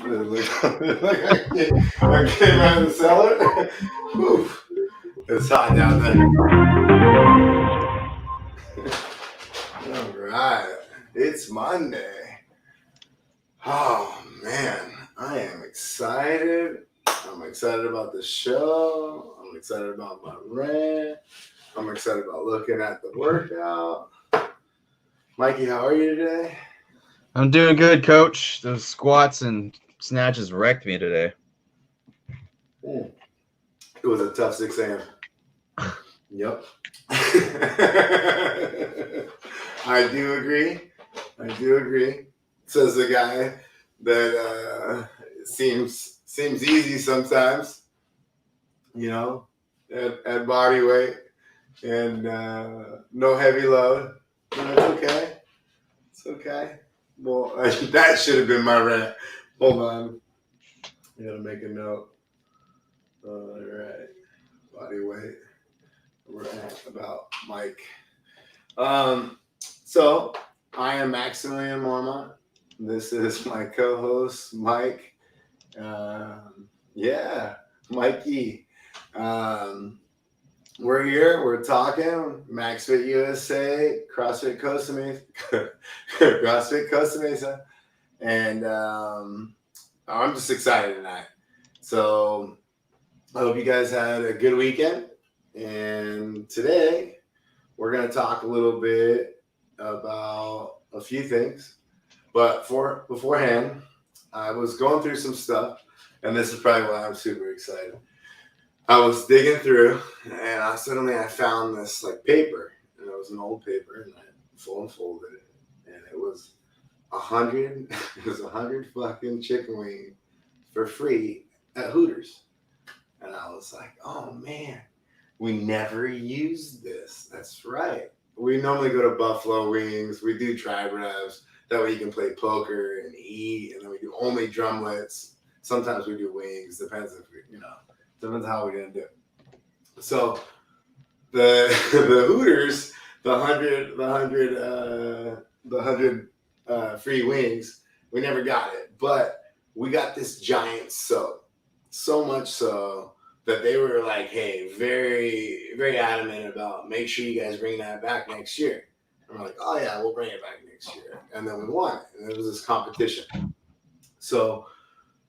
I came out of the cellar. Whew. It's hot down there. All right. It's Monday. Oh, man. I am excited. I'm excited about the show. I'm excited about my rant. I'm excited about looking at the workout. Mikey, how are you today? I'm doing good, Coach. Those squats and snatches wrecked me today. It was a tough 6 a.m. Yep. I do agree. Says the guy that seems easy sometimes, at body weight and no heavy load. It's okay. It's okay. Well, that should have been my rant. Hold on. I gotta make a note. All right. Body weight. Rant about Mike. So I am Maximilian Mormont. This is my co-host, Mike. Mikey. We're here. We're talking MaxFit USA, CrossFit Costa Mesa, and I'm just excited tonight. So I hope you guys had a good weekend. And today we're going to talk a little bit about a few things. But beforehand, I was going through some stuff, and this is probably why I'm super excited. I was digging through, and I found this paper, and it was an old paper, and I folded it, and it was 100 fucking chicken wings for free at Hooters. And I was like, oh man, we never used this. That's right. We normally go to Buffalo Wings. We do tribe revs. That way you can play poker and eat. And then we do only drumlets. Sometimes we do wings. Depends depends how we're gonna do it. So the Hooters, the 100 free wings, we never got it. But we got this giant soap. So much so that they were like, hey, very, very adamant about make sure you guys bring that back next year. And we're like, oh yeah, we'll bring it back next year. And then we won it. And it was this competition. So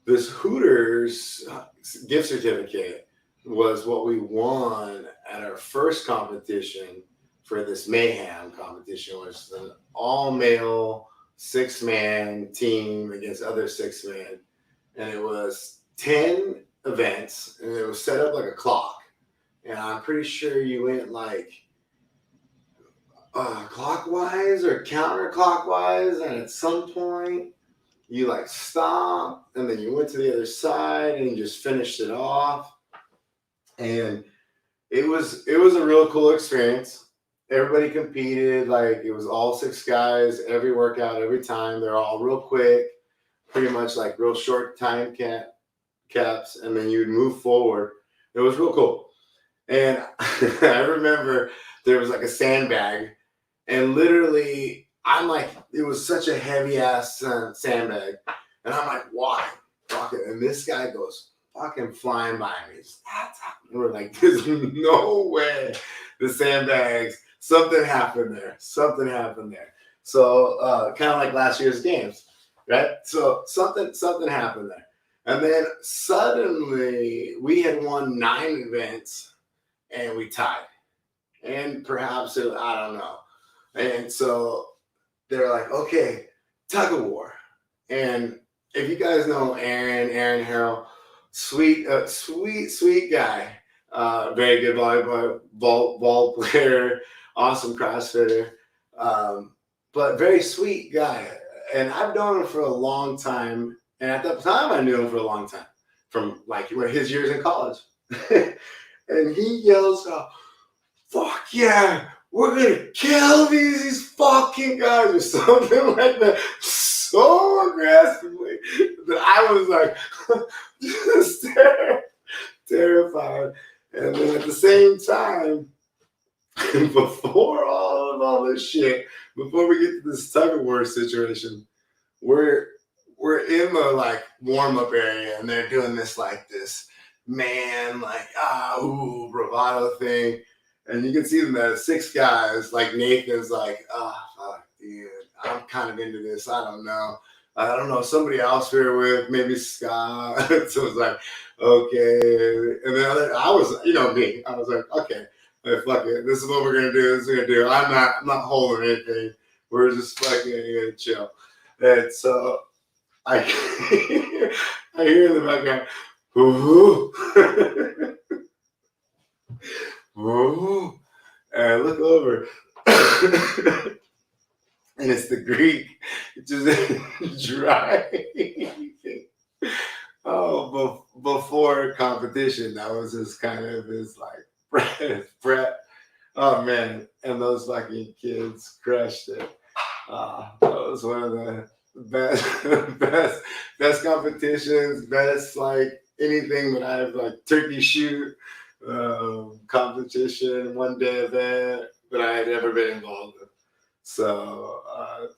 this Hooters gift certificate was what we won at our first competition for this Mayhem competition, which is an all-male 6-man team against other 6-men. And it was 10 events, and it was set up like a clock. And I'm pretty sure you went clockwise or counterclockwise, and at some point you stopped, and then you went to the other side and you just finished it off. And it was a real cool experience. Everybody competed, it was all 6 guys, every workout, every time. They're all real quick, pretty much real short time caps, and then you'd move forward. It was real cool. And I remember there was a sandbag, and literally it was such a heavy ass sandbag, and I'm like, why? And this guy goes fucking flying by me. And we're like, there's no way the sandbags, something happened there. So kind of like last year's games, right? So something happened there. And then suddenly we had won 9 events and we tied. And perhaps, I don't know. And so they're like, okay, tug of war. And if you guys know Aaron Harrell, sweet guy, very good ball player, awesome CrossFitter, but very sweet guy. And I've known him for a long time. And at that time, I knew him for a long time, from his years in college. And he yells out, fuck yeah, we're going to kill these fucking guys, or something like that, so aggressively that I was just terrified. And then at the same time, before all this shit, before we get to this tug of war situation, we're in in the like warm up area, and they're doing this man bravado thing, and you can see them as 6 guys. Like Nathan's like, fuck, dude, I'm kind of into this. I don't know. Somebody else here with maybe Scott. So it's like, okay. And then I was, me. I was like, okay, fuck it. This is what we're gonna do. This is what we're gonna do. I'm not holding anything. We're just fucking gonna chill. And so I I hear in the background, ooh, ooh, and I look over, and it's the Greek just driving. Oh, before competition, that was just kind of his like prep. Oh man, and those fucking kids crushed it. That was one of the best competitions, best like anything that I've like turkey shoot competition, 1-day event that I had ever been involved in. So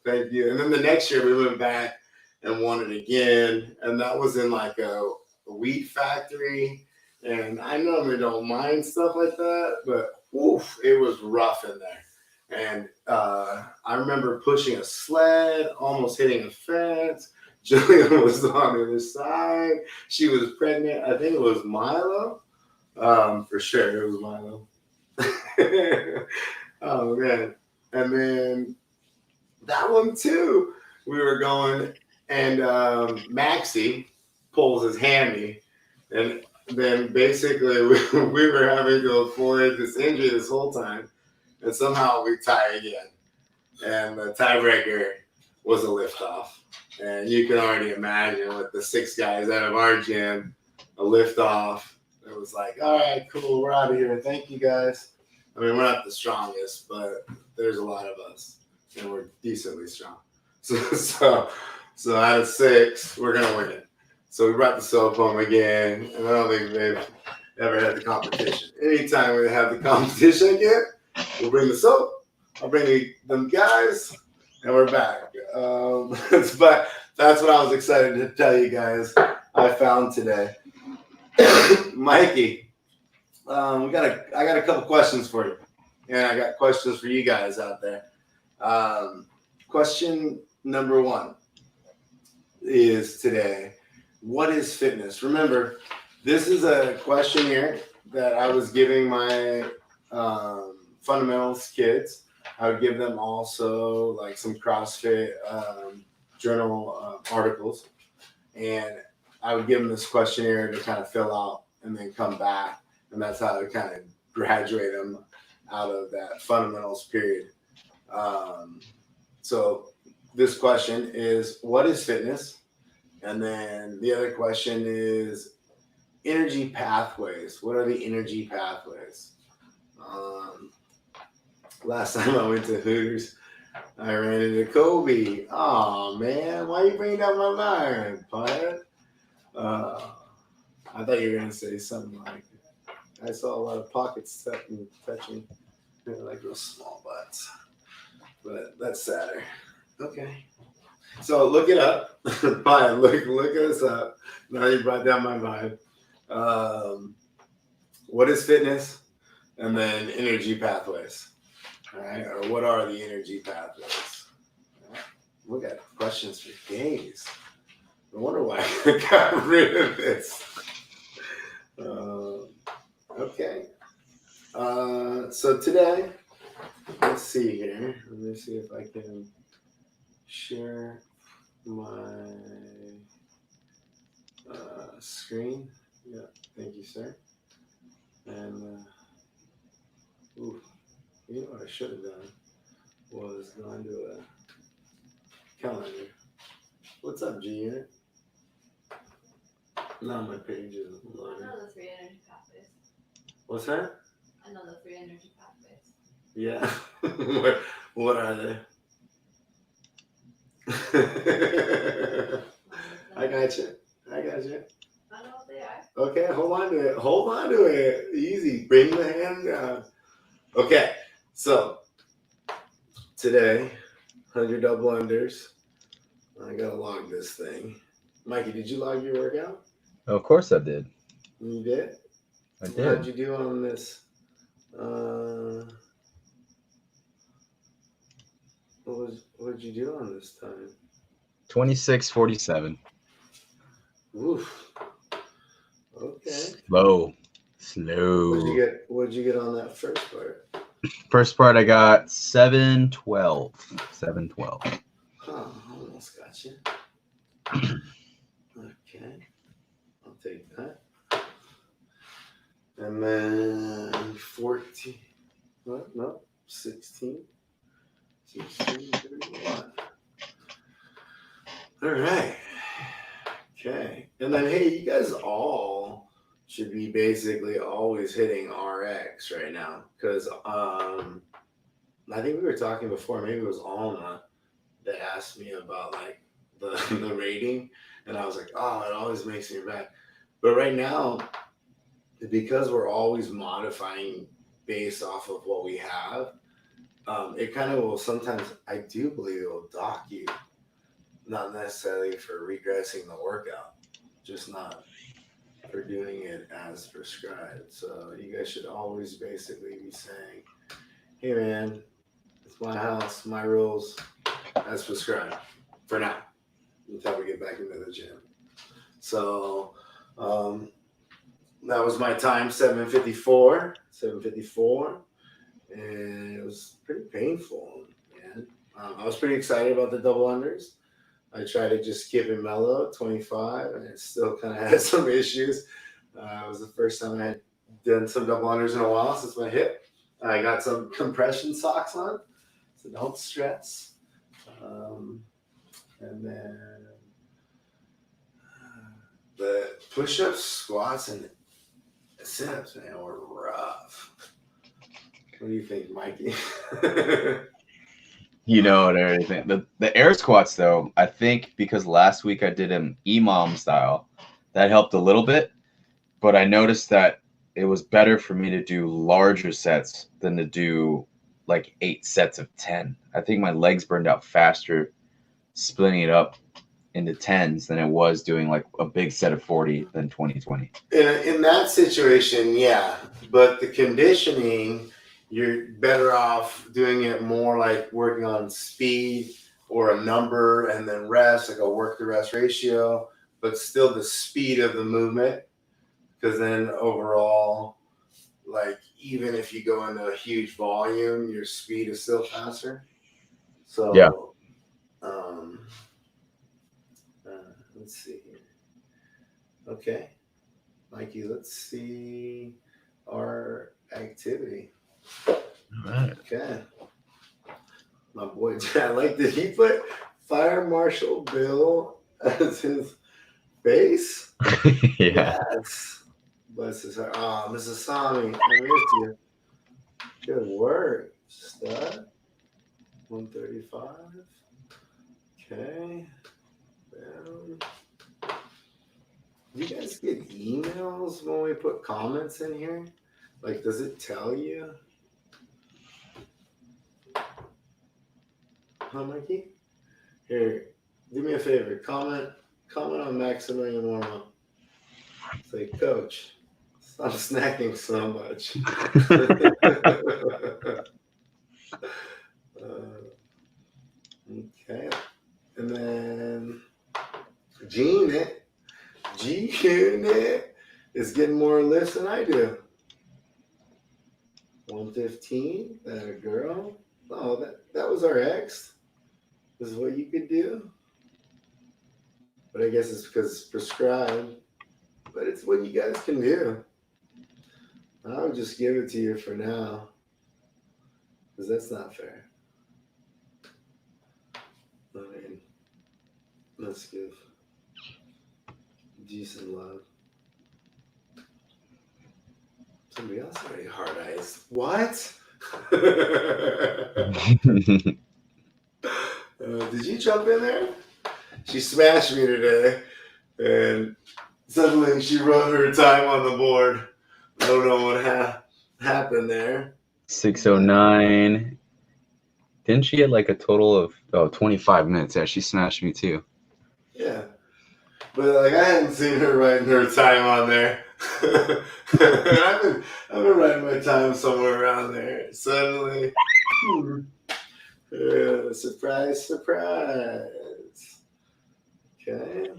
thank you. And then the next year we went back and won it again, and that was in like a wheat factory. And I normally don't mind stuff like that, but oof, it was rough in there. And I remember pushing a sled, almost hitting a fence. Jillian was on the other side. She was pregnant. I think it was Milo. For sure, it was Milo. Oh, man. And then that one, too. We were going, and Maxie pulls his hammy. And then basically we were having to avoid this injury this whole time. And somehow we tie again. And the tiebreaker was a liftoff. And you can already imagine with the 6 guys out of our gym, a liftoff. It was like, all right, cool, we're out of here. Thank you, guys. I mean, we're not the strongest, but there's a lot of us. And we're decently strong. So out of 6, we're going to win it. So we brought the soap home again. And I don't think they've ever had the competition. Anytime we have the competition again, we'll bring the soap. I'll bring them guys, and we're back. But that's what I was excited to tell you guys I found today. Mikey, I got a couple questions for you, and I got questions for you guys out there. Question number 1 is today, what is fitness? Remember, this is a questionnaire that I was giving my fundamentals kids. I would give them also like some CrossFit journal articles, and I would give them this questionnaire to kind of fill out and then come back, and that's how to kind of graduate them out of that fundamentals period. So this question is, what is fitness? And then the other question is energy pathways. What are the energy pathways? Last time I went to Hooters, I ran into Kobe. Oh man, why you bringing down my mind, Pyatt? I thought you were gonna say something like, I saw a lot of pockets touching, like those small butts. But that's sadder. Okay. So look it up. Fine, look us up. Now you brought down my vibe. What is fitness? And then energy pathways. All right, or what are the energy pathways? All right. We got questions for days. No wonder why I got rid of this. Okay. So today, let's see here. Let me see if I can share my screen. Yeah, thank you, sir. And you know what I should have done was gone to a calendar. What's up, G-Unit? Now my page is loading. I know the 3 energy pathways. What's that? I know the 3 energy pathways. Yeah. what are they? I got you. I know what they are. Okay, hold on to it. Easy. Bring the hand down. Okay, so today, 100 double unders. I gotta log this thing. Mikey, did you log your workout? Oh, of course I did. You did? I How'd did. you do on this? What did you do on this time? 26:47. Oof. Okay. Slow. What'd you get on that first part? First part I got 7:12. 7:12. Huh, almost got you. Okay. I'll take that. And then 14. What? No. 16. 31. All right. Okay. And then, hey, you guys all should be basically always hitting RX right now. Because I think we were talking before, maybe it was Alma that asked me about like the rating. And I was like, oh, it always makes me bad. But right now, because we're always modifying based off of what we have, it kind of will sometimes, I do believe it will dock you, not necessarily for regressing the workout, just not for doing it as prescribed. So you guys should always basically be saying, hey man, it's my house, my rules, as prescribed for now, until we get back into the gym. So that was my time, 7:54, and it was pretty painful, man. I was pretty excited about the double unders. I tried to just keep it mellow at 25, and it still kind of had some issues. It was the first time I had done some double unders in a while since my hip. I got some compression socks on, so don't stress. And then the push-ups, squats, and sit-ups, man, were rough. What do you think, Mikey? You know and everything. The air squats though, I think because last week I did them EMOM style, that helped a little bit. But I noticed that it was better for me to do larger sets than to do like 8 sets of 10. I think my legs burned out faster splitting it up into 10s than it was doing like a big set of 40 than 2020. In that situation, yeah. But the conditioning, you're better off doing it more like working on speed or a number and then rest, like a work to rest ratio, but still the speed of the movement. Because then overall, like even if you go into a huge volume, your speed is still faster. So Yeah. Let's see here. Okay, Mikey, let's see our activity. All right. Okay. My boy, I like that he put Fire Marshal Bill as his face. Yeah. Yes. Bless his heart. Oh, Mrs. Sami, I miss you. Good work, stud. 135. Okay. Do you guys get emails when we put comments in here? Like, does it tell you? Huh, Mikey? Here, do me a favor. Comment on Maximilian warm-up. Say, Coach, stop snacking so much. Okay. And then G-Unit is getting more lifts than I do. 115, that a girl. Oh, that was our ex. This is what you could do. But I guess it's because it's prescribed. But it's what you guys can do. I'll just give it to you for now. Because that's not fair. I mean, let's give decent love. Somebody else already hard eyes. What? Did you jump in there? She smashed me today, and suddenly she wrote her time on the board. I don't know what happened there. 6:09. Didn't she get like a total of 25 minutes? Yeah, she smashed me too. Yeah. But like I hadn't seen her writing her time on there. I've been writing my time somewhere around there. Suddenly, surprise, surprise. Okay,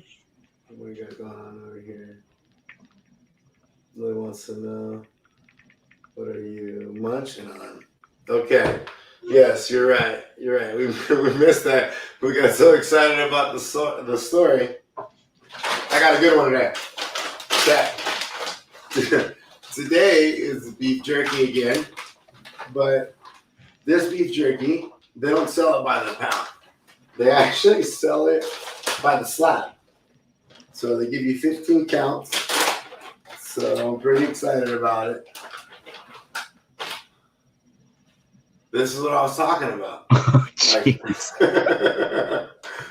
what we got going on over here? Lily wants to know, what are you munching on? Okay. Yes, you're right. You're right. We missed that. We got so excited about the story. I got a good one today. Okay. Today is beef jerky again, but this beef jerky, they don't sell it by the pound. They actually sell it by the slab. So they give you 15 counts. So I'm pretty excited about it. This is what I was talking about.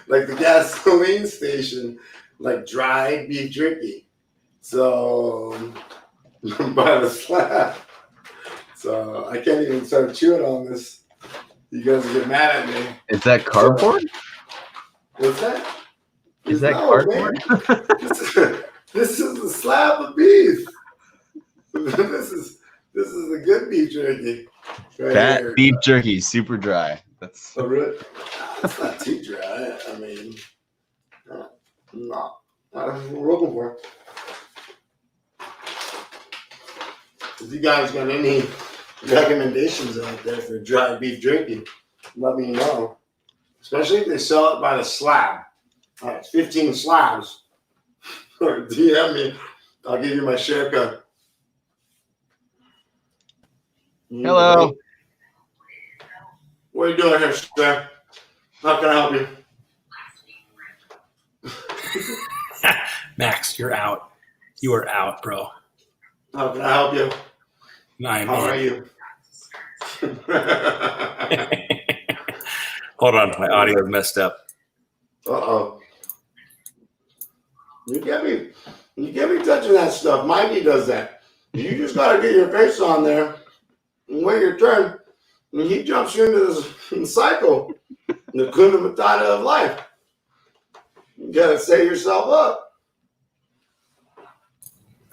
Like the gasoline station, like dried beef jerky. So by the slab. So I can't even start chewing on this. You guys get mad at me. Is that cardboard? What's that? Is that cardboard? This is a slab of beef. This is the good beef jerky. Right That here. beef jerky, super dry. That's Oh, really? It's not too dry. I mean, no. That's what we're looking for. If you guys got any recommendations out there for dry beef jerky, let me know. Especially if they sell it by the slab. It's 15 slabs. Or DM me. I'll give you my share code. Hello. What are you doing here, sir? How can I help you? Max, you're out. You are out, bro. How can I help you? How are you? Hold on, my audio is messed up. Uh-oh. You get me touching that stuff. Mikey does that. You just gotta get your face on there and wait your turn. And he jumps you into this cycle, the Kuna Matata of life. You gotta set yourself up.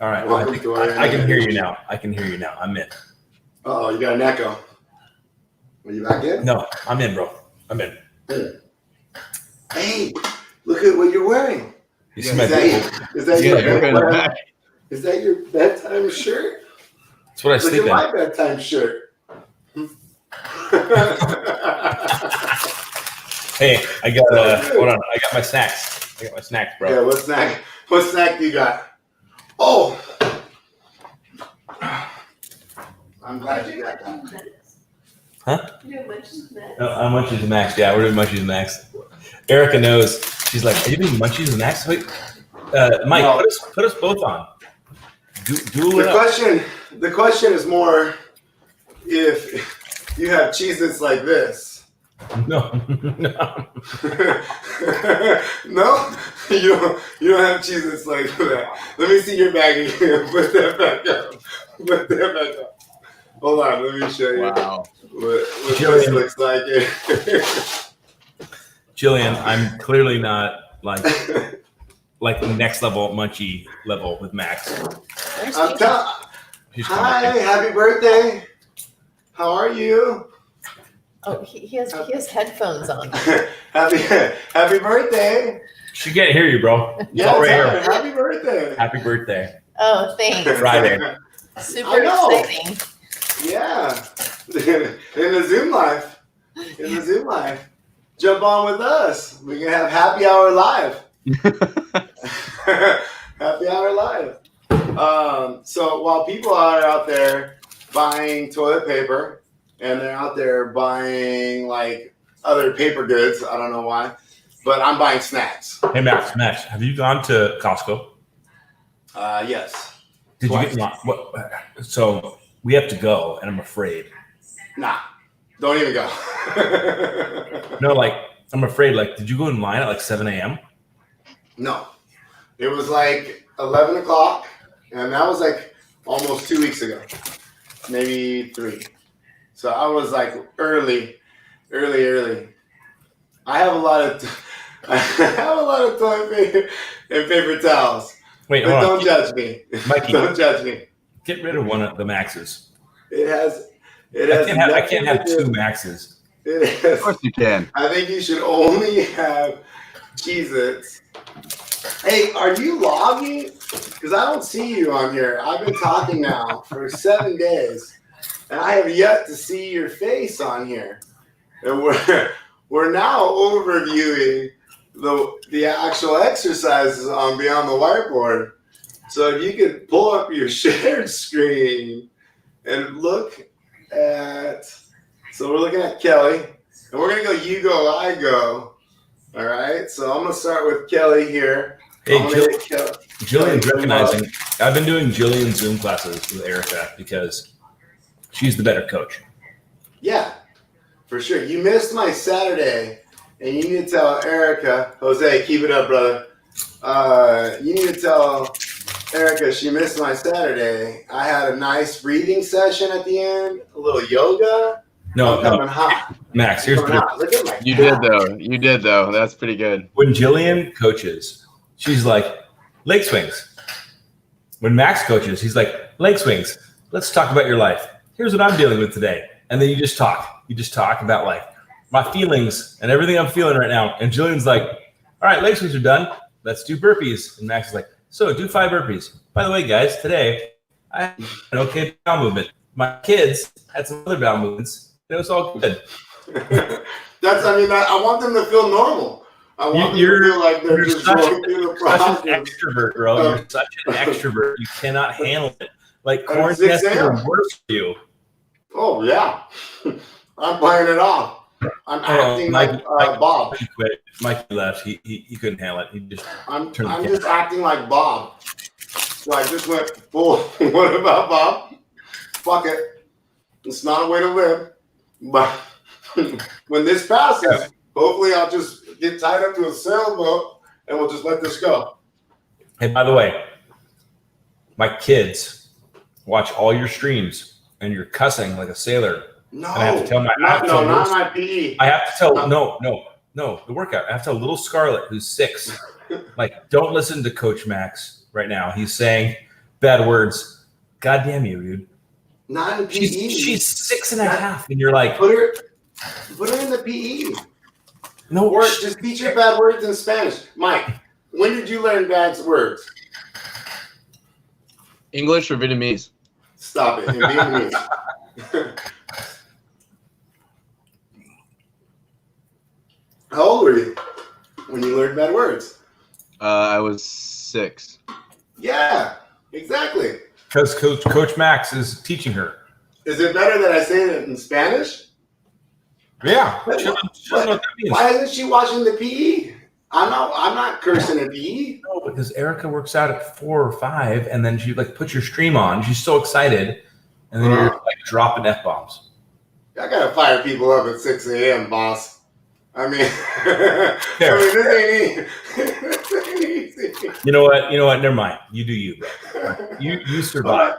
All right, Welcome to our I can hear you now. I can hear you now. I'm in. Uh-oh, you got an echo. Are you back in? No, I'm in, bro. I'm in. Hey, look at what you're wearing. You see my Is that your bedtime shirt? That's what I Look sleep at in. my bedtime shirt. Hey, I got hold on. I got my snacks. Bro. Yeah, what snack do you got? Oh, I'm glad you got that. Huh? You doing Munchies next? No, I'm Munchies and Max. Yeah, we're doing Munchies and Max. Erica knows. She's like, "Are you doing Munchies and Max?" Wait, Mike, No. put us both on. Duel it up. The question is more if you have Cheez-Its like this. No. No, you don't have Cheez-Its like that. Let me see your bag again. Put that back up. Hold on, let me show you wow. what this Jillian. looks like. Jillian, I'm clearly not like next level munchie level with Max. I'm telling. She's Hi, coming. happy birthday. How are you? Oh, he has headphones on. happy birthday. She can't hear you, bro. It's Yeah, all right tell here. her, happy birthday. Happy birthday. Oh, thanks. Friday. Super I know. exciting. Yeah. In the Zoom life. Jump on with us. We can have happy hour live. Happy hour live. So while people are out there buying toilet paper and they're out there buying like other paper goods, I don't know why, but I'm buying snacks. Hey, Max, have you gone to Costco? Yes. Did Twice. you get what? So we have to go, and I'm afraid. Nah, don't even go. No, I'm afraid. Did you go in line at 7 a.m.? No, it was 11 o'clock, and that was almost 2 weeks ago, maybe 3. So I was early. I have a lot of I have a lot of toilet paper and paper towels. Wait, But hold don't on. judge me. Mikey. Don't judge me. Get rid of one of the Maxes. It has I can't have nothing to do- two Maxes. It Of has, course you can. I think you should only have Cheez-Its. Hey, are you logging? Because I don't see you on here. I've been talking now for 7 days, and I have yet to see your face on here. And we're now overviewing the actual exercises on Beyond the Whiteboard. So if you could pull up your shared screen and look at, so we're looking at Kelly, and we're gonna go you go, I go. All right, so I'm gonna start with Kelly here. Hey, I'm gonna get Jillian's Kelly. recognizing. I've been doing Jillian Zoom classes with Erica because she's the better coach. Yeah, for sure. You missed my Saturday, and you need to tell Erica, Jose, keep it up, brother. You need to tell Erica she missed my Saturday. I had a nice breathing session at the end, a little yoga. No, I'm coming hot. Max, here's Coming the hot. Look at my You calf. did though. That's pretty good. when Jillian coaches, she's like, leg swings. When Max coaches, he's like, leg swings. Let's talk about your life. Here's what I'm dealing with today. And then you just talk. You just talk about like my feelings and everything I'm feeling right now. And Jillian's like, all right, leg swings are done. Let's do burpees. And Max is like, so do 5 burpees. By the way, guys, today I had an okay bowel movement. My kids had some other bowel movements. It was all good. I want them to feel normal. I want them to feel like they're just going through the Such process. an extrovert, bro. You're such an extrovert. You cannot handle it. Like At quarantine 6 has a.m. been worse for you. Oh, yeah. I'm playing it off. I'm acting like Bob. He quit. Mikey left. He couldn't handle it. He just I'm Turn the just acting like Bob. So I just went full. What about Bob? Fuck it. It's not a way to live. But when this passes, hopefully I'll just get tied up to a sailboat and we'll just let this go. Hey, by the way, my kids watch all your streams and you're cussing like a sailor. No, And I have to tell my not my PE. I have to tell no, the workout. I have to tell little Scarlett, who's 6, like, don't listen to Coach Max right now. He's saying bad words. God damn you, dude. Not in PE. She's 6 and a half, and you're like, Put her in the PE. no, Or just teach her bad words in Spanish. Mike, when did you learn bad words? English or Vietnamese? Stop it. In Vietnamese. How old were you when you learned bad words? I was 6. Yeah, exactly. because Coach Max is teaching her. Is it better that I say it in Spanish? Yeah, she doesn't know what that means. Why isn't she watching the PE? I'm not cursing at PE. No, because Erica works out at 4 or 5, and then she like puts your stream on. She's so excited, and then you're like dropping f-bombs. I gotta fire people up at 6 a.m., boss. I mean, this ain't easy. You know what? Never mind. You do you, bro. You survive.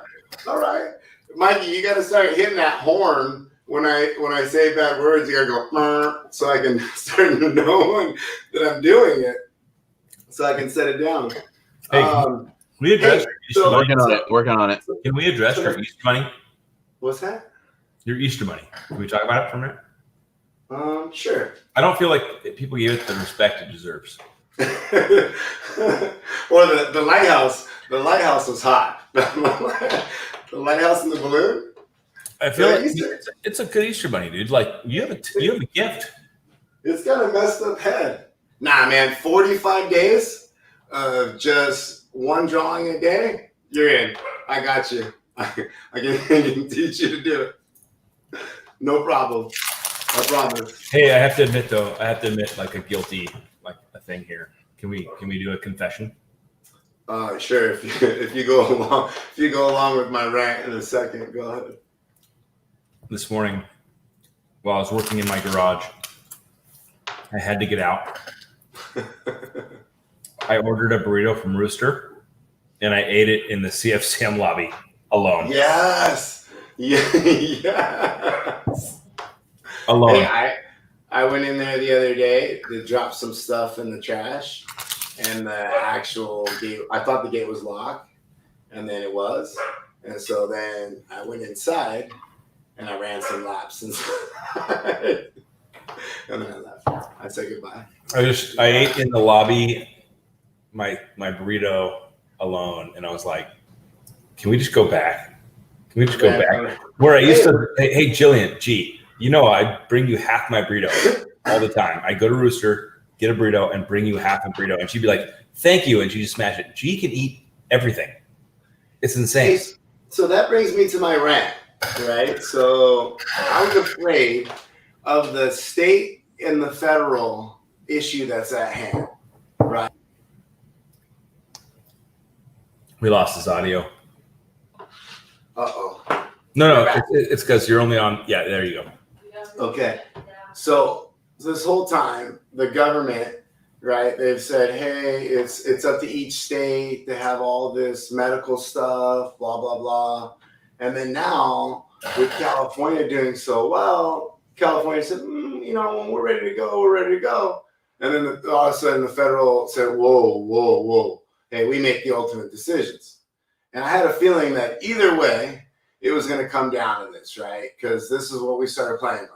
All right, Mikey, you gotta start hitting that horn when I say bad words. You gotta go so I can start to know that I'm doing it, so I can set it down. Hey, can we address your Easter so- money? Working on it. Can we address your Easter money? What's that? Your Easter money. Can we talk about it for a minute? Sure. I don't feel like people give it the respect it deserves. Or the lighthouse. The lighthouse was hot. The lighthouse and the balloon. I feel Yeah, like Easter. it's a good Easter money, dude. Like you have a gift. It's got a messed up head. Nah, man. 45 days of just one drawing a day. You're in. I got you. I can teach you to do it. No problem. I promise. Hey, I have to admit, like a guilty, like a thing here. Can we do a confession? Sure. If you go along with my rant in a second, go ahead. This morning, while I was working in my garage, I had to get out. I ordered a burrito from Rooster, and I ate it in the CFCM lobby alone. Yes. Yeah. Yes. Alone. Hey, I went in there the other day to drop some stuff in the trash, and the actual gate, I thought the gate was locked, and then it was. And so then I went inside and I ran some laps inside. And then I left. I said goodbye. I ate in the lobby my burrito alone, and I was like, can we just go back? Can we just go back? Where I used to, hey Jillian, I bring you half my burrito all the time. I go to Rooster, get a burrito, and bring you half a burrito. And she'd be like, thank you. And she just smash it. G can eat everything. It's insane. Hey, so that brings me to my rant, right? So I was afraid of the state and the federal issue that's at hand, right? We lost his audio. Uh-oh. No, it's because you're only on. Yeah, there you go. Okay. So this whole time, the government, right, they've said, hey, it's up to each state to have all this medical stuff, blah, blah, blah. And then now, with California doing so well, California said, when we're ready to go, we're ready to go. And then all of a sudden, the federal said, whoa. Hey, we make the ultimate decisions. And I had a feeling that either way, it was going to come down to this, right? Because this is what we started playing with.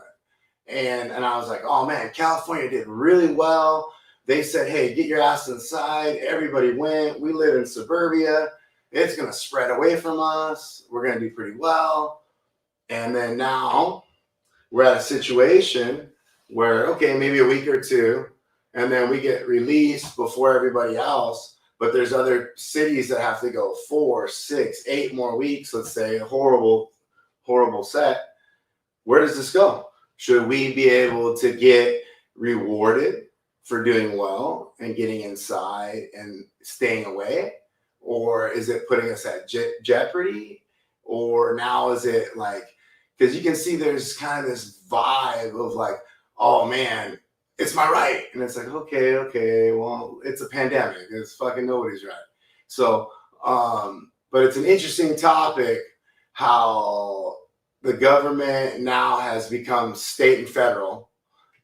And I was like, oh, man, California did really well. They said, hey, get your ass inside. Everybody went. We live in suburbia. It's going to spread away from us. We're going to do pretty well. And then now we're at a situation where, okay, maybe a week or two, and then we get released before everybody else. But there's other cities that have to go 4, 6, 8 more weeks, let's say, a horrible set. Where does this go? Should we be able to get rewarded for doing well and getting inside and staying away? Or is it putting us at jeopardy? Or now is it like, because you can see there's kind of this vibe of like, oh man, it's my right. And it's like, okay, well, it's a pandemic. It's fucking nobody's right. So, but it's an interesting topic how the government now has become state and federal.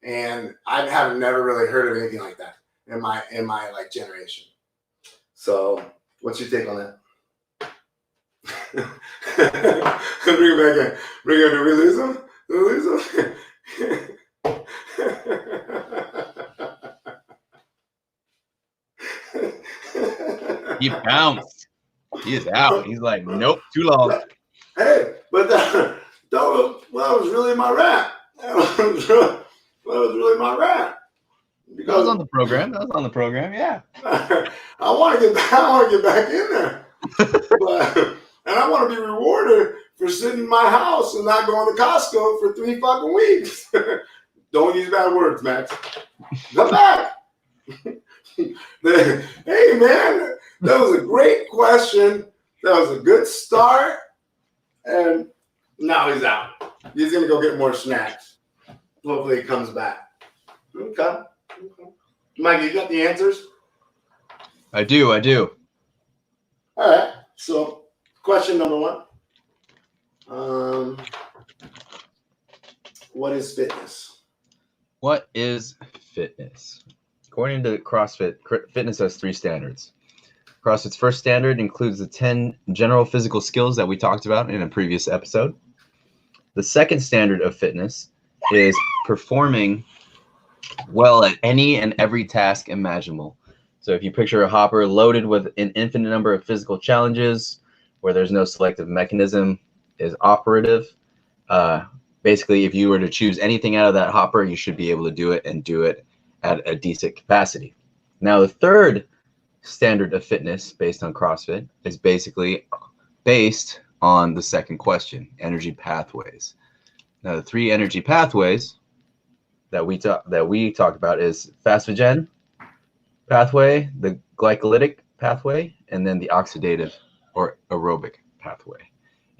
And I have never really heard of anything like that in my like generation. So what's your take on that? Bring it back in. Bring it. Did we lose him? He bounced. He is out. He's like, nope, too long. Hey, but that was really my rant. That was really my rant. That was on the program. Yeah. I want to get back in there. And I want to be rewarded for sitting in my house and not going to Costco for 3 fucking weeks. Don't use bad words, Max. Come back. Hey, man, that was a great question. That was a good start. And now he's out. He's going to go get more snacks. Hopefully he comes back. Okay. Mike, you got the answers? I do. All right. So, question number 1. What is fitness? What is fitness? According to CrossFit, fitness has 3 standards. CrossFit's first standard includes the 10 general physical skills that we talked about in a previous episode. The second standard of fitness is performing well at any and every task imaginable. So if you picture a hopper loaded with an infinite number of physical challenges where there's no selective mechanism is operative, basically if you were to choose anything out of that hopper, you should be able to do it and do it at a decent capacity. Now, the third standard of fitness based on CrossFit is basically based on the second question, energy pathways. Now, the 3 energy pathways that we talked about is phosphagen pathway, the glycolytic pathway, and then the oxidative or aerobic pathway,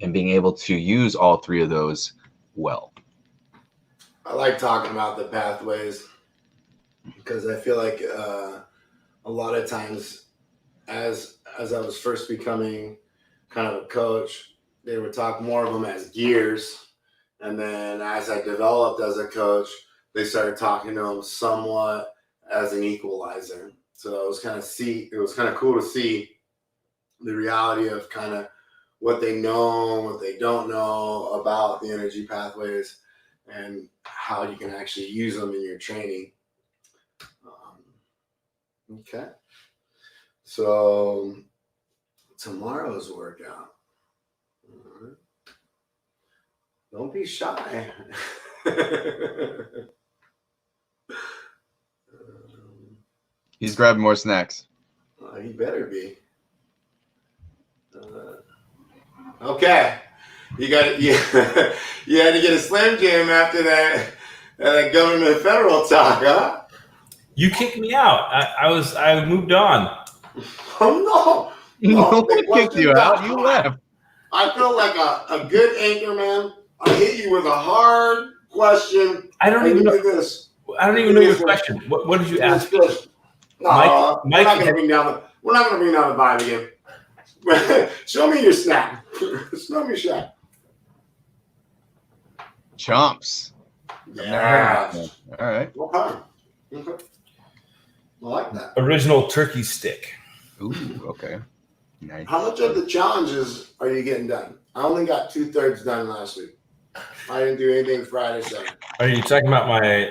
and being able to use all 3 of those well. I like talking about the pathways because I feel like a lot of times as I was first becoming kind of a coach, they would talk more of them as gears. And then as I developed as a coach, they started talking to him somewhat as an equalizer. So it was kind of cool to see the reality of kind of what they know, what they don't know about the energy pathways, and how you can actually use them in your training. Okay. So tomorrow's workout. Don't be shy. He's grabbing more snacks. He better be. Okay. You got you, you had to get a Slim Jim after that government federal talk, huh? You kicked me out. I moved on. Oh no. No the one kicked question you got out. You hot. left. I feel like a good anchor man. I hit you with a hard question. I don't even know. This. I don't even know your question. What did you ask? This. No, Mike we're not gonna bring down the vibe again. Show me your snap. Show me your snap. Chomps. Yeah. All right. Okay. I like that. Original turkey stick. Ooh, okay. Nice. How much of the challenges are you getting done? I only got 2/3 done last week. I didn't do anything Friday, Saturday. Are you talking about my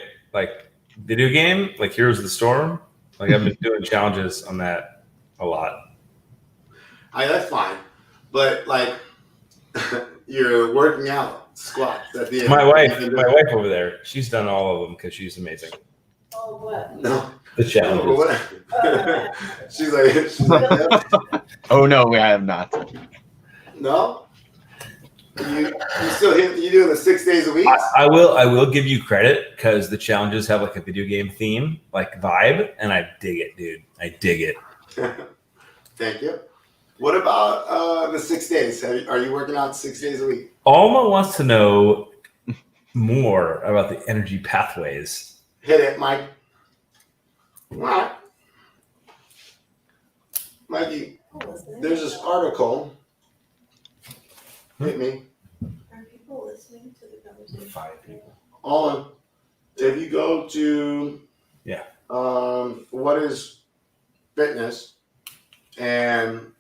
video game, like Heroes of the Storm? Like I've been doing challenges on that a lot. That's fine. But like you're working out squats at the end. My wife over there, she's done all of them because she's amazing. Oh, what? No. The challenges. She's like Oh no, we have not. no. You still you doing the 6 days a week? I will give you credit because the challenges have like a video game theme, like vibe, and I dig it, dude. I dig it. Thank you. What about the 6 days? Are you working out 6 days a week? Alma wants to know more about the energy pathways. Hit it, Mike. All right. Mikey, there's this article. Hit me. Are people listening to the conversation? 5 people. On. If you go to what is fitness and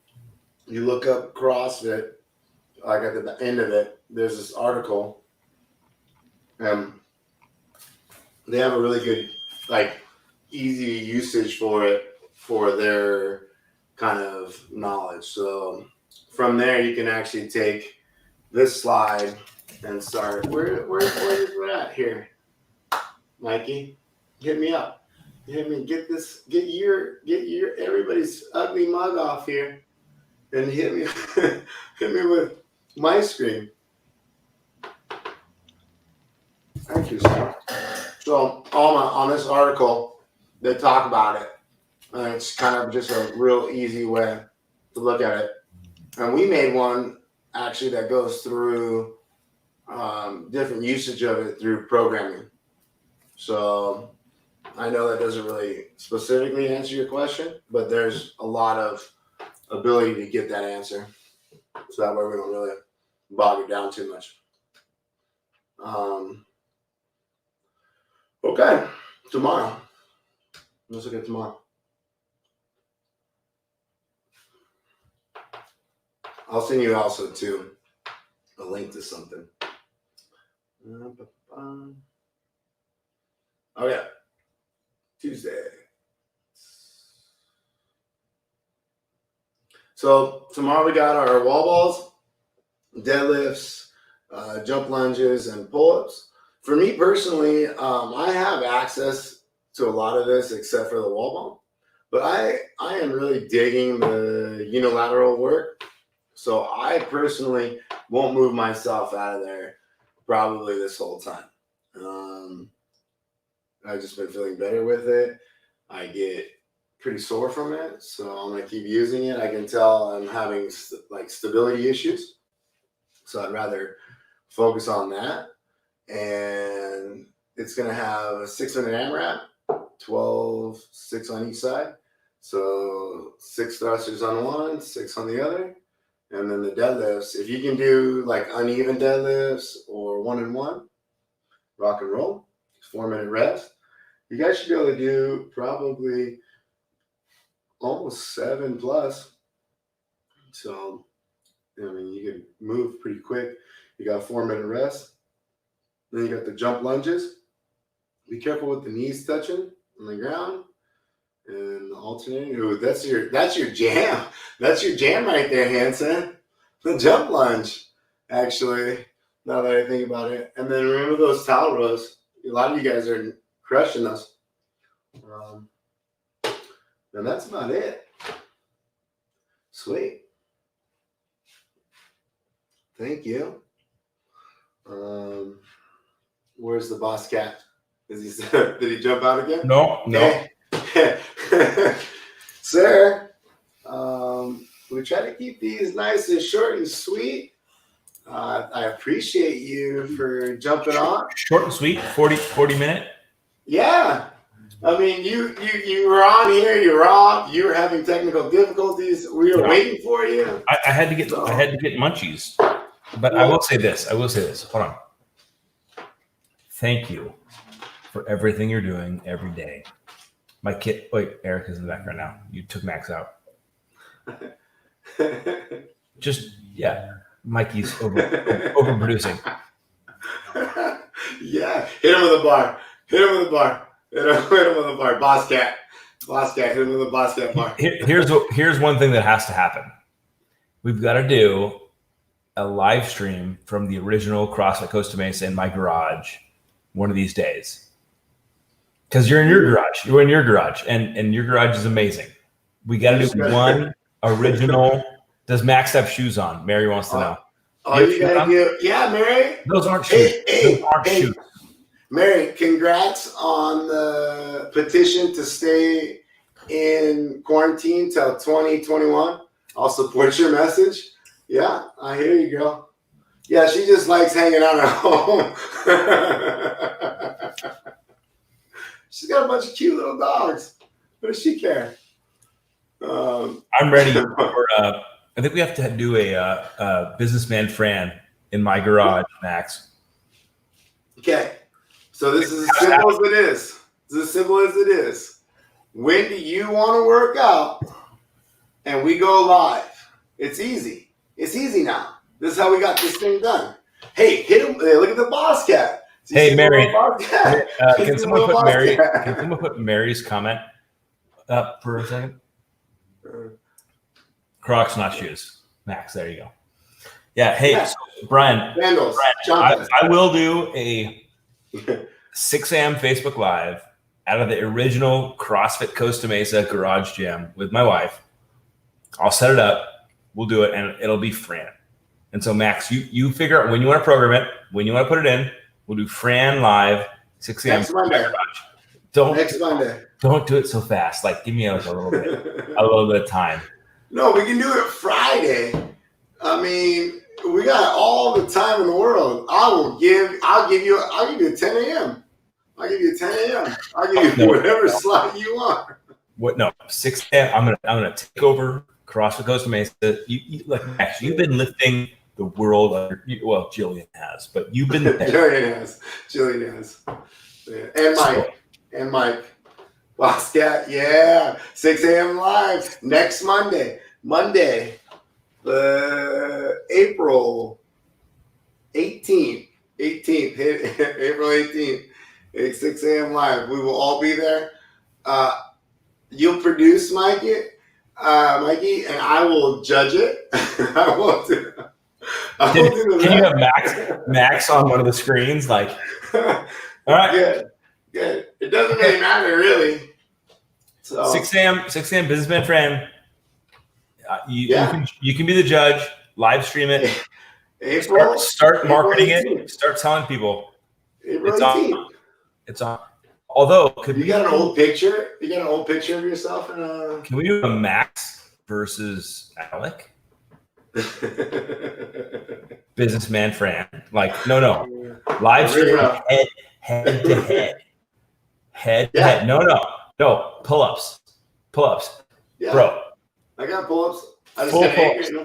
you look up CrossFit, like at the end of it, there's this article. And they have a really good, easy usage for it for their kind of knowledge. So from there, you can actually take this slide and start. Where is it at here? Mikey, hit me up. Hit me. Get your everybody's ugly mug off here, and hit me with my screen. Thank you, sir. So on this article, they talk about it, and it's kind of just a real easy way to look at it. And we made one actually that goes through different usage of it through programming. So I know that doesn't really specifically answer your question, but there's a lot of ability to get that answer. So that way we don't really bog it down too much. Okay, tomorrow. Let's look at tomorrow. I'll send you also too a link to something. Okay, Tuesday. So tomorrow we got our wall balls, deadlifts, jump lunges, and pull-ups. For me personally, I have access to a lot of this except for the wall ball, but I am really digging the unilateral work. So I personally won't move myself out of there probably this whole time. I've just been feeling better with it. I get pretty sore from it, so I'm gonna keep using it. I can tell I'm having stability issues, so I'd rather focus on that. And it's gonna have a 600 AMRAP, 12, 6 on each side. So 6 thrusters on one, 6 on the other. And then the deadlifts, if you can do uneven deadlifts or 1 and 1, rock and roll. 4-minute rest. You guys should be able to do probably almost 7 plus. So, I mean, you can move pretty quick. You got a 4-minute rest. Then you got the jump lunges. Be careful with the knees touching on the ground. And the alternating. Ooh, that's your jam. That's your jam right there, Hanson. The jump lunge, actually, now that I think about it. And then remember those towel rows. A lot of you guys are crushing those. And that's about it. Sweet. Thank you. Where's the boss cat? Did he jump out again? No. Sir, we try to keep these nice and short and sweet. I appreciate you for jumping on. Short and sweet, 40 minute. Yeah. I mean, you were on here. You were having technical difficulties. We were waiting for you. I had to get munchies. But I will say this. Hold on. Thank you for everything you're doing every day. My kid, wait, Eric is in the background now. You took Max out. Mikey's overproducing. Yeah, hit him with a bar. Hit him with a bar. Boss cat, hit him with a boss cat bar. Here's one thing that has to happen. We've got to do a live stream from the original CrossFit Costa Mesa in my garage one of these days. Because you're in your garage. You're in your garage. And your garage is amazing. We got to do one original. Does Max have shoes on? Mary wants to know. You gotta do. Yeah, Mary. Those aren't shoes. Those aren't shoes. Mary, congrats on the petition to stay in quarantine till 2021. I'll support your message. Yeah, I hear you, girl. Yeah, she just likes hanging out at home. She's got a bunch of cute little dogs. What does she care? I'm ready for. I think we have to do a businessman Fran in my garage, Max. Okay, so this is as simple as it is. It's as simple as it is. When do you want to work out? And we go live. It's easy. It's easy now. This is how we got this thing done. Hey, hit him! Hey, look at the boss cat. Hey, Mary. Can someone put Mary's comment up for a second? Crocs, not shoes. Max, there you go. Yeah. Hey, Yeah. So, Brian. Vandals. I will do a 6 a.m. Facebook Live out of the original CrossFit Costa Mesa garage gym with my wife. I'll set it up. We'll do it, and it'll be Fran. And so, Max, you figure out when you want to program it, when you want to put it in. We'll do Fran live 6 a.m. Next Monday. Next Monday. Don't do it so fast. Like, give me a little bit of time. No, we can do it Friday. I mean, we got all the time in the world. I'll give you 10 a.m. I'll give you 10 a.m. I'll give you whatever slot you want. What? No, 6 a.m. I'm gonna take over CrossFit Costa Mesa. Like Max, you've been lifting the world. Well, Jillian has, but you've been there. Jillian has. Yeah. And Mike. Boss cat, yeah. 6 a.m. live next Monday. April 18th. April 18th. At 6 a.m. live. We will all be there. You'll produce Mikey, and I will judge it. I will do Can you have Max on one of the screens? Like, all right. Good. It doesn't really matter, really. So 6 a.m. businessman friend. You can be the judge. Live stream it. Start marketing it. Start telling people. April 18th. It's on. Although, you got an old picture? You got an old picture of yourself? Can we do a Max versus Alec? Businessman Fran. Like, no. Live stream head to head. Head to head. No. Pull-ups. Yeah. Bro. I got pull-ups. I just Full got pull-ups. angry.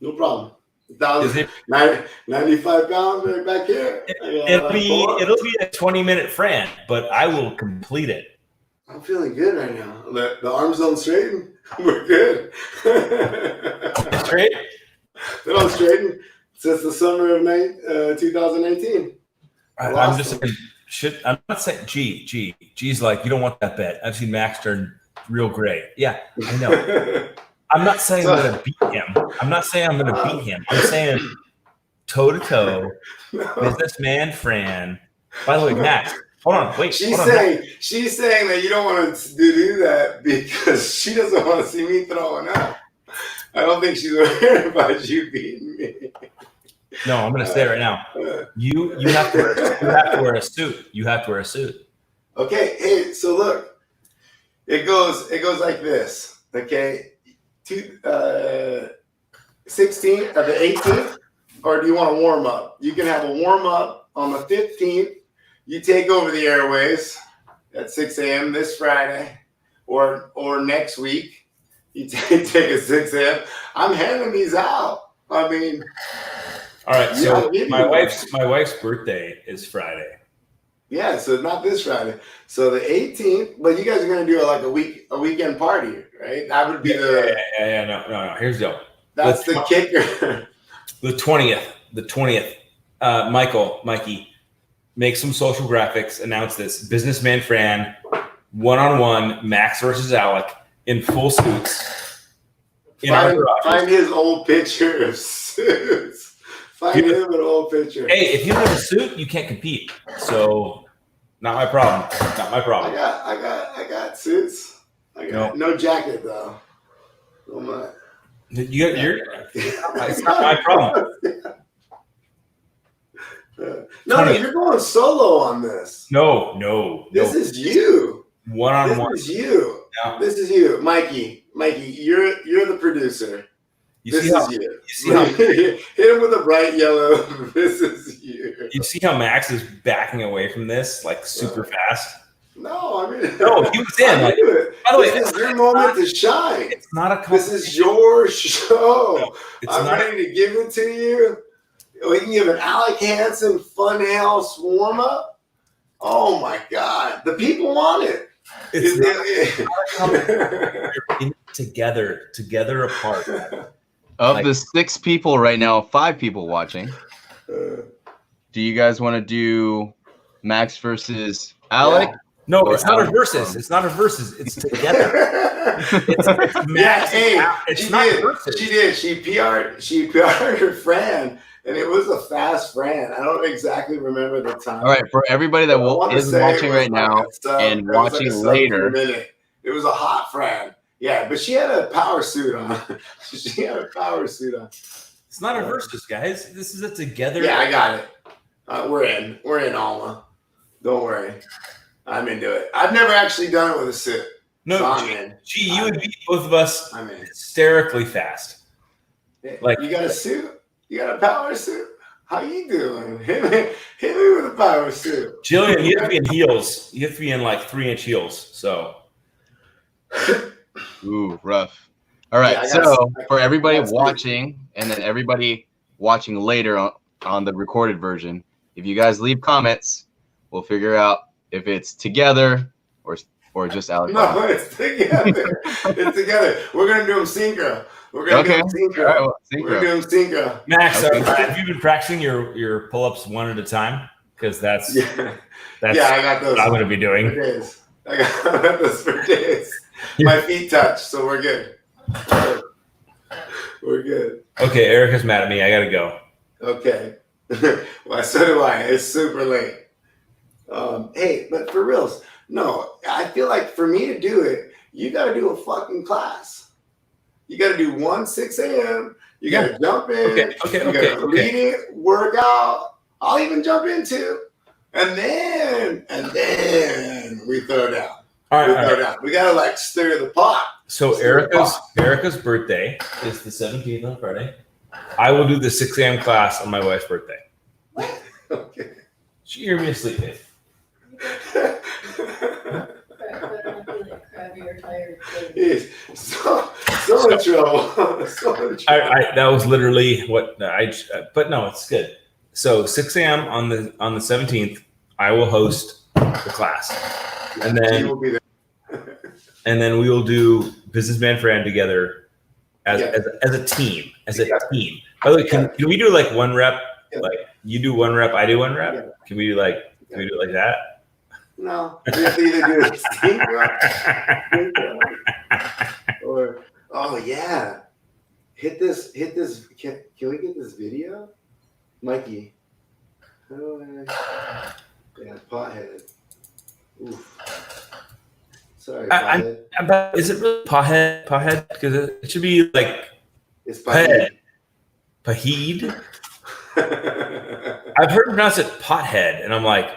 No problem. Is it? 95 pounds right back here. It'll be a 20-minute Fran, but I will complete it. I'm feeling good right now. The arms don't straighten. We're good. Straight? They don't straighten since the summer of 2019. I'm just saying, I'm not saying G's like, you don't want that bet. I've seen Max turn real gray. Yeah, I know. I'm not saying I'm going to beat him. I'm not saying I'm going to beat him. I'm saying toe-to-toe, businessman Fran. By the way, Max, hold on, wait. She's saying that you don't want to do that because she doesn't want to see me throwing up. I don't think she's worried about you beating me. No, I'm going to say it right now. You have to wear a suit. You have to wear a suit. Okay, hey, so look, it goes like this. Okay, 16th or the 18th, or do you want a warm up? You can have a warm up on the 15th. You take over the airways at 6 a.m. this Friday, or next week. You take at 6 a.m. I'm handing these out. I mean, all right. So my wife's birthday is Friday. Yeah, so not this Friday. So the 18th, but you guys are gonna do a weekend party, right? That would be No. Here's the deal. That's the kicker. The 20th. Mikey, make some social graphics. Announce this: Businessman Fran, one-on-one, Max versus Alec in full suits. Find his old picture of suits. Find him an old picture. Hey, if you have a suit, you can't compete. So, not my problem. Not my problem. I got suits. No jacket though. Oh my. It's not my problem. No, you're going solo on this. No. This is you. One-on-one. This is you. No. This is you, Mikey. You're the producer. You see how hit him with a bright yellow. This is you. You see how Max is backing away from this like super fast? No, I mean, no, he was in. Like, by the way, this is your moment to shine. It's not a. This is your show. No, I'm ready to give it to you. We can give an Alec Hansen Funhouse warm up. Oh my God, the people want it. Together apart. Of the 6 people right now, 5 people watching. Do you guys want to do Max versus Alec? Yeah. No, it's not a versus. It's not a versus. It's together. It's Max. It's not a versus. She did. She PR'd her Fran, and it was a fast Fran. I don't exactly remember the time. All right, for everybody that is watching right now and watching later. It was a hot Fran. Yeah, but she had a power suit on. It's not a versus, guys. This is a together. Yeah, I got it. We're in Alma. Don't worry. I'm into it. I've never actually done it with a suit. No, so you would beat both of us hysterically fast. Like you got a suit? You got a power suit? How you doing? Hit me with a power suit. Jillian, you have to be in heels. You have to be in like 3-inch heels. So. Ooh, rough. All right, so for everybody watching and then everybody watching later on the recorded version, if you guys leave comments, we'll figure out if it's together or just Alec. No, it's together. It's together. We're gonna do them synchro. We're gonna do them synchro. All right, well, synchro. We're gonna do them synchro. Max, have you been practicing your pull-ups one at a time? Because that's I got those. What I'm gonna be doing. For days. I got those for days. My feet touch, so we're good. We're good. Okay, Erica's mad at me. I gotta go. Okay. Well, so do I. It's super late. Hey, but for reals, no, I feel like for me to do it, you got to do a fucking class. You got to do 6 a.m. You got to jump in. You got to lead it, work out. I'll even jump in too. And then we throw down. All right. We got to like stir the pot. So Erica's birthday is the 17th on Friday. I will do the 6 a.m. class on my wife's birthday. Okay. She hear me asleep, Dave. Crabby or tired. So So in trouble. So in trouble. That was literally what but no, it's good. So 6 a.m. on the 17th, I will host the class, and He then will be there. we will do Businessman Fran together as Yeah. a team. Yeah. By the way, can we do like one rep? Yeah. Like you do one rep, I do one rep. Yeah. Can we do like that? No, we have to either do a steam or yeah, hit this. Can we get this video, Mikey? How do I? Yeah, pothead. Oof. Sorry, pothead. But is it really pothead? Because it should be like It's pothead. Paheed. I've heard him pronounce it pothead, and I'm like,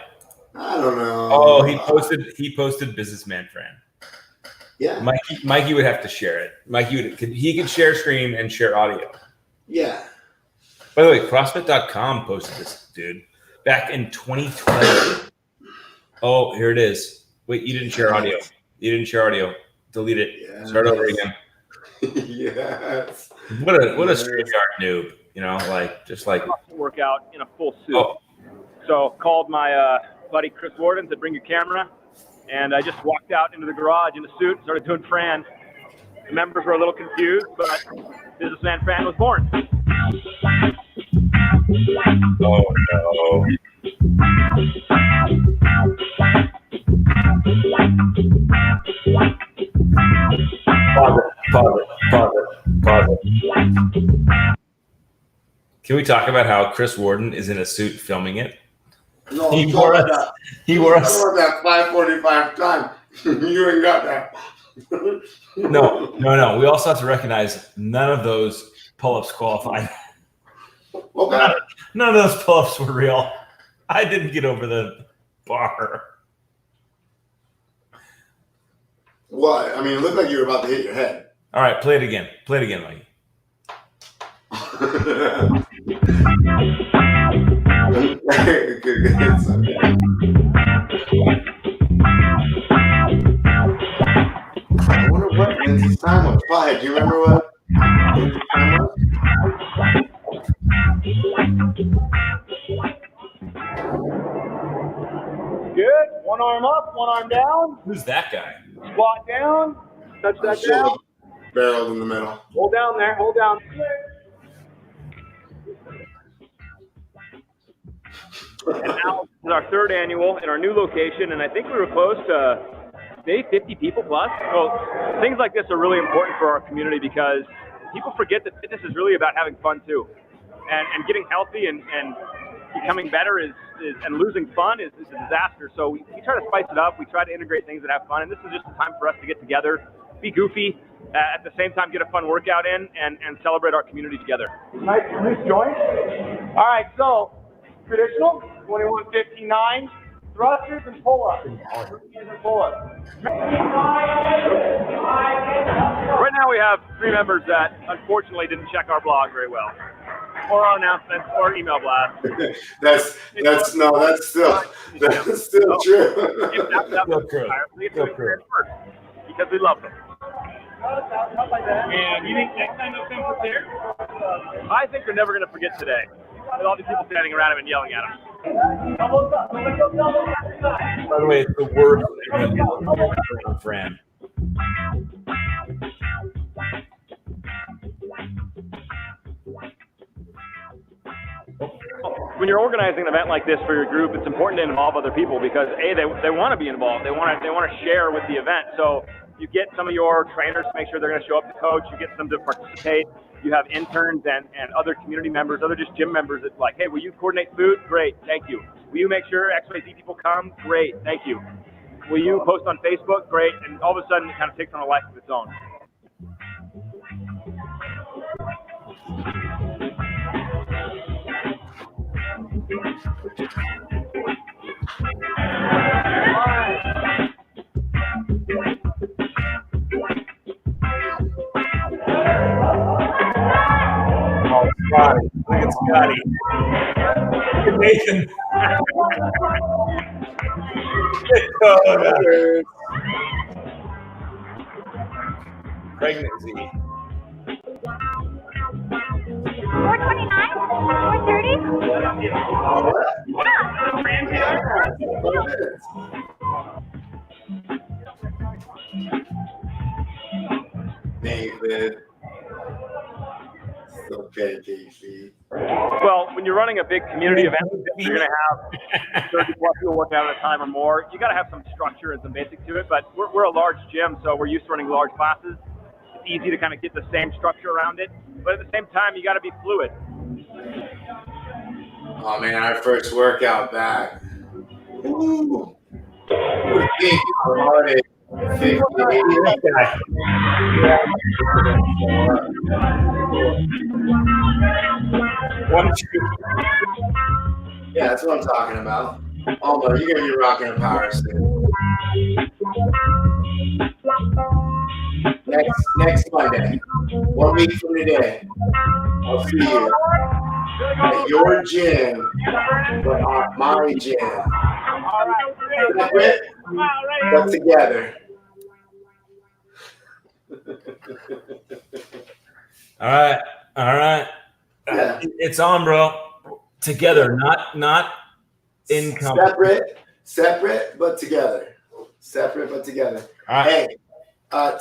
I don't know. oh, he posted Businessman Fran. Yeah. Mikey would have to share it. He could share screen and share audio. Yeah. By the way, CrossFit.com posted this, dude, back in 2012. Oh, here it is. Wait, you didn't share audio. Delete it. Yes. Start over again. Yes. What a Yes. StreamYard noob, just like workout in a full suit. oh, So called my buddy Chris Warden to bring your camera, and I just walked out into the garage in a suit, started doing Fran. The members were a little confused, but Businessman Fran was born. oh no. Pause it. Can we talk about how Chris Warden is in a suit filming it? No, He wore us. I want that 5:45 time. You ain't got that. No. We also have to recognize none of those pull-ups qualified. Okay. None of those pull-ups were real. I didn't get over the bar. What? I mean, it looked like you were about to hit your head. All right, play it again. Mikey. Good. I wonder what Lindsay's time was. Pothead, do you remember what Lindsay's time was? Good. One arm up, one arm down. Who's that guy? Squat down. Touch that down. Shoulder barreled in the middle. Hold down there. Hold down. And now this is our third annual in our new location, and I think we were close to maybe 50 people plus. So things like this are really important for our community because people forget that fitness is really about having fun too, and getting healthy and becoming better is and losing fun is a disaster. So we try to spice it up. We try to integrate things that have fun, and this is just a time for us to get together, be goofy, at the same time get a fun workout in, and celebrate our community together. Nice loose joints. All right, so traditional 2159 thrusters and pull-ups. Right now we have 3 members that unfortunately didn't check our blog very well, or our announcements, or email blast. That's still true. Because we love them. And you think next time they'll come prepared? I think they're never going to forget today. With all these people standing around him and yelling at him. By the way, it's the worst Fran. When you're organizing an event like this for your group, it's important to involve other people because they want to be involved. They want to share with the event. So you get some of your trainers to make sure they're going to show up to coach. You get them to participate. You have interns and other community members, other just gym members that's like, hey, will you coordinate food? Great, thank you. Will you make sure XYZ people come? Great, thank you. Will you post on Facebook? Great. And all of a sudden it kind of takes on a life of its own. Scotty. Look at Scotty. Look at Nathan. Pregnancy. All right. David. Still pancake feet. Well, when you're running a big community event, you're going to have 30 plus people working out at a time or more. You got to have some structure and some basics to it. But we're a large gym, so we're used to running large classes. It's easy to kind of get the same structure around it. But at the same time, you got to be fluid. Oh man, our first workout back. Ooh. Holiday 50, 80. Yeah, that's what I'm talking about. Oh no, you're gonna be rocking a power stick. Next Monday, 1 week from today, I'll see you at your gym, but at my gym. Separate, but together. All right. Yeah. It's on, bro. Together, not in company. Separate, but together. Separate, but together. All right. Hey,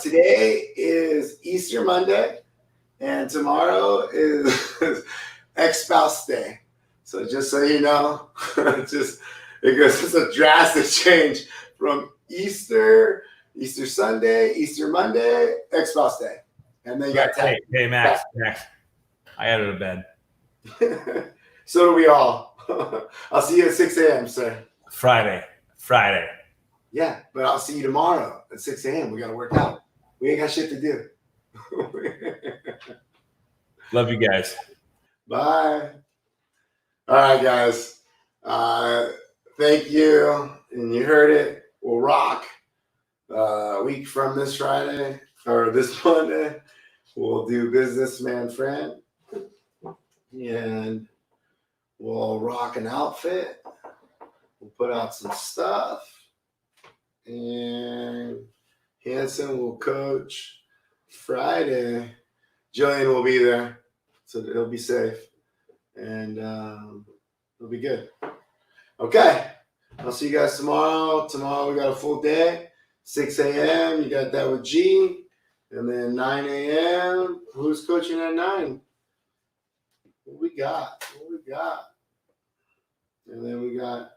today is Easter Monday, and tomorrow is ex-spouse day. So just so you know, it's a drastic change from Easter Sunday, Easter Monday, ex-spouse day. And then you got Hey, Max. I added a bed. So do we all. I'll see you at 6 a.m., sir. Friday. Yeah, but I'll see you tomorrow at 6 a.m. We got to work out. We ain't got shit to do. Love you guys. Bye. All right, guys. Thank you. And you heard it. We'll rock a week from this Friday or this Monday. We'll do Businessman Friend. And we'll rock an outfit. We'll put out some stuff. And Hanson will coach Friday. Jillian will be there. So it'll be safe. And it'll be good. Okay. I'll see you guys tomorrow. Tomorrow we got a full day. 6 a.m. You got that with G. And then 9 a.m. Who's coaching at 9? What we got? And then we got,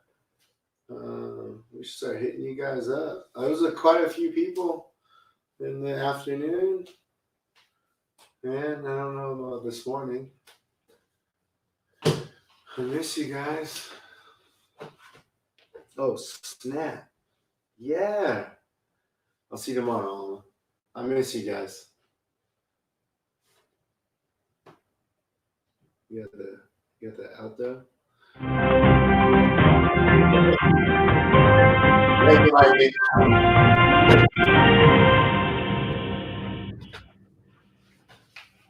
we should start hitting you guys up. There's quite a few people in the afternoon. And I don't know about this morning. I miss you guys. Oh, snap. Yeah. I'll see you tomorrow. I miss you guys. You got the out there? Thank you, Mikey.